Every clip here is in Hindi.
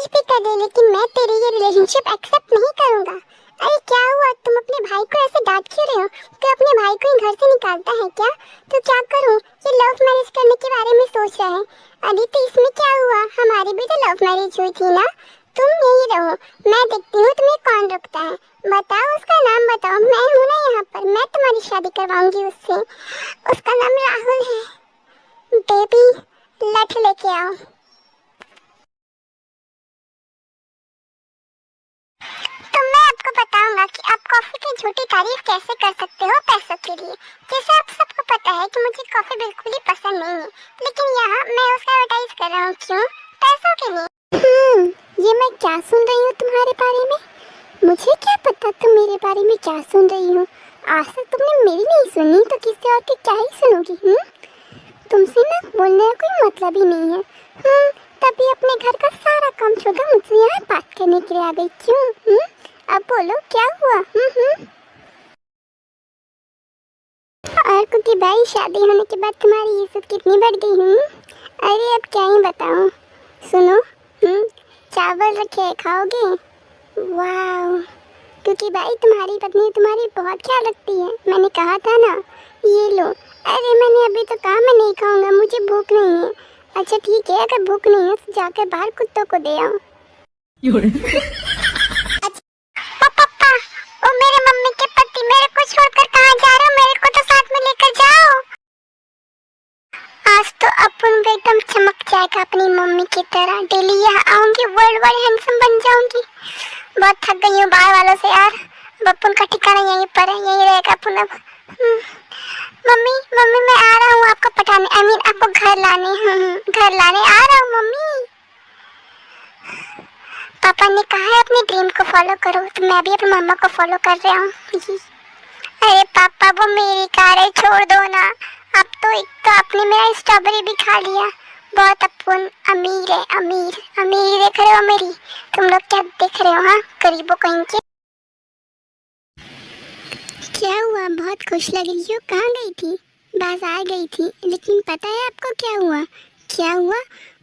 कुछ भी कर दे, लेकिन मैं तेरी ये रिलेशनशिप एक्सेप्ट नहीं करूंगा। अरे क्या हुआ, तुम अपने भाई को ऐसे डांट क्यों रहे हो? तो अपने भाई को ही घर से निकालता है क्या? तो क्या करूं? ये लव मैरिज करने के बारे में सोच रहा है। अरे तो इसमें क्या हुआ, हमारी भी तो लव मैरिज हुई थी ना। तुम यही रहो, मैं देखती हूँ तुम्हें कौन रुकता है। बताओ, उसका नाम बताओ, मैं हूँ ना यहाँ पर, मैं तुम्हारी शादी करवाऊंगी उससे। उसका नाम राहुल है। बेबी, लठ लेके आओ। तो मैं आपको बताऊंगा कि आप कॉफी की झूठी तारीफ कैसे कर सकते हो पैसों के लिए। जैसे आप सबको पता है कि मुझे कॉफी बिल्कुल ही पसंद नहीं है, लेकिन यहाँ मैं उसका एडवर्टाइज कर रहा हूँ। क्यों? पैसों के लिए। ये मैं क्या सुन रही हूँ तुम्हारे बारे में? मुझे क्या पता तुम मेरे बारे में क्या सुन रही हो। आज तक तुमने मेरी नहीं सुनी तो किसी और की क्या ही सुनोगी। तुमसे ना बोलने का कोई मतलब ही नहीं है। तभी अपने घर का सारा काम छोड़कर मुझसे यहाँ बात करने के लिए आ गई। क्यों? अब बोलो क्या हुआ? और कुकी भाई, शादी होने के बाद तुम्हारी इज्जत कितनी बढ़ गई। अरे अब क्या ही बताऊं। सुनो, चावल रखे खाओगे? वाह, क्योंकि भाई तुम्हारी पत्नी तुम्हारी बहुत ख्याल रखती है। मैंने कहा था ना, ये लो। अरे मैंने अभी तो कहा मैं नहीं खाऊंगा, मुझे भूख नहीं है। अच्छा ठीक है, अगर भूख नहीं है तो जाकर बाहर कुत्तों को दे आओ। पापा, ओ मेरे मम्मी के पति, मेरे को छोड़कर कहाँ जा रहे हो? मेरे को तो साथ में लेकर जाओ। आज तो अपन भी एकदम चमक जाएगा अपनी मम्मी की तरह। डेली यहाँ आऊंगी, वर्ल्ड वाइड हैंडसम बन जाऊंगी। बहुत थक गई हूँ बाहर वालों से यार। बप्पन का ठिकाना यहीं पर है, यहीं रहेगा अपन अब। मम्मी मैं आ रहा हूँ आपको पटाने, आई मीन आपको घर लाने। घर लाने आ रहा हूँ मम्मी। पापा ने कहा है अपने ड्रीम को फॉलो करो, तो मैं भी अपनी मम्मा को फॉलो कर रहा हूँ। अरे पापा, वो मेरी कार है, छोड़ दो ना। अब तो एक तो आपने मेरा स्ट्रॉबेरी भी खा लिया। बहुत अपन अमीर है, अमीर अमीर देख रहे हो मेरी? तुम लोग क्या देख रहे हो? हाँ, गरीबों कहीं के। क्या हुआ, बहुत खुश लग रही हो? कहाँ गई थी? बाजार गई थी, लेकिन पता है आपको क्या हुआ? क्या हुआ?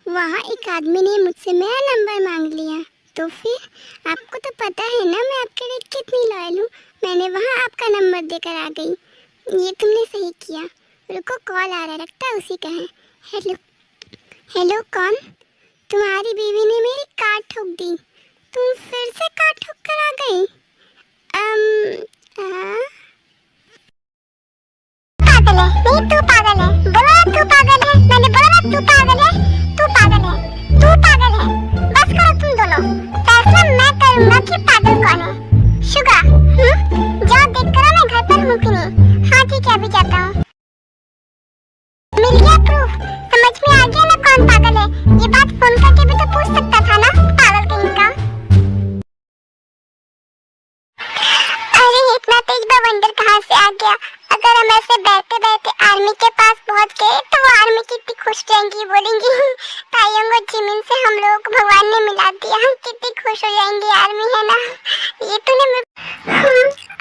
वहाँ एक आदमी ने मुझसे मेरा नंबर मांग लिया। तो फिर आपको तो पता है ना मैं आपके लिए कितनी लॉयल हूँ। मैंने वहाँ आपका नंबर देकर आ गई। ये तुमने सही किया। रुको, कॉल आ रहा है, लगता है उसी का है। हेलो हेलो, कौन? तुम्हारी बीवी ने मेरी कार ठोक दी। तुम फिर से कार ठोक कर आ गई? पागल है? नहीं, तू पागल है। बोला तू पागल है, मैंने बोला तू पागल है। तू पागल है, तू पागल है। बस करो तुम दोनों, फैसला मैं करूंगा कि पागल कौन है। शुगा, जाओ देख करो मैं घर पर हूँ कि नहीं। हाँ ठीक है, अभी जाता हूँ। मिल गया प्रूफ, समझ में आ गया ना कौन पागल है। ये बात फोन करके भी तो पूछ सकता था ना, पागल कहीं का। अरे इतना तेज बवंडर कहाँ से आ गया? अगर हम ऐसे बैठे बैठे आर्मी के पास पहुँच गए तो वो आर्मी कितनी खुश रहेंगी, बोलेंगी ताइयों को जिमिन से हम लोगों को भगवान ने मिला दिया। हम कितनी खुश हो जाएंगे, आर्मी है ना। ये तूने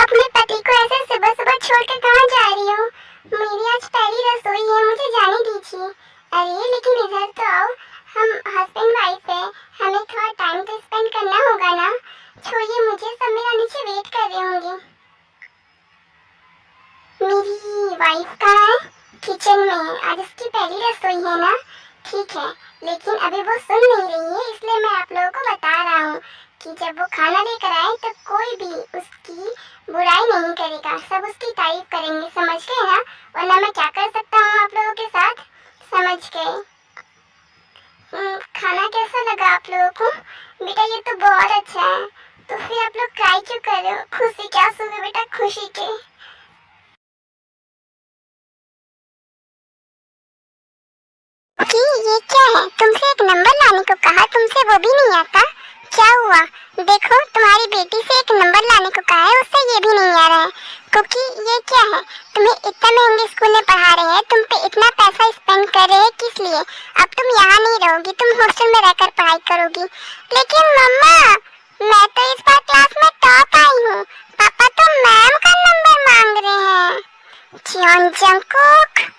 अपने पति को ऐसे सुबह सुबह छोड़कर कहाँ जा रही हो? मेरी आज पहली रसोई है, मुझे जाने दीजिए। अरे लेकिन इधर तो आओ, हम हस्बैंड वाइफ है, हमें थोड़ा टाइम तो स्पेंड करना होगा ना। छोड़िए मुझे, सब मेरा नीचे वेट कर रहे होंगे। मेरी वाइफ कहाँ है? किचन में है, आज उसकी पहली रसोई है ना। ठीक है, लेकिन अभी वो सुन नहीं रही है, इसलिए मैं आप लोगों को बता रहा हूँ कि जब वो खाना लेकर आए तो कोई भी उसकी बुराई नहीं करेगा, सब उसकी तारीफ करेंगे। समझ गए ना? वरना मैं क्या कर सकता हूँ आप लोगों के साथ, समझ गए? खाना कैसा लगा आप लोगों को? बेटा ये तो बहुत अच्छा है। तो फिर आप लोग ट्राई क्यों कर रहे हो? खुशी क्या सुने बेटा, खुशी के। ये क्या है? तुमसे एक नंबर लाने को कहा, तुमसे वो भी नहीं आता? क्या हुआ? देखो, तुम्हारी बेटी से एक नंबर लाने को कहा है, उससे ये भी नहीं आ रहा है। क्योंकि ये क्या है? तुम्हें इतना महंगे स्कूल में पढ़ा रहे हैं, तुम पे इतना पैसा स्पेंड कर रहे हैं, किस लिए? अब तुम यहाँ नहीं रहोगी, तुम हॉस्टल में रहकर पढ़ाई करोगी। लेकिन मम्मा, मैं तो इस बार क्लास में टॉप आई हूँ। पापा तो मैम का नंबर मांग रहे हैं। John Jungkook.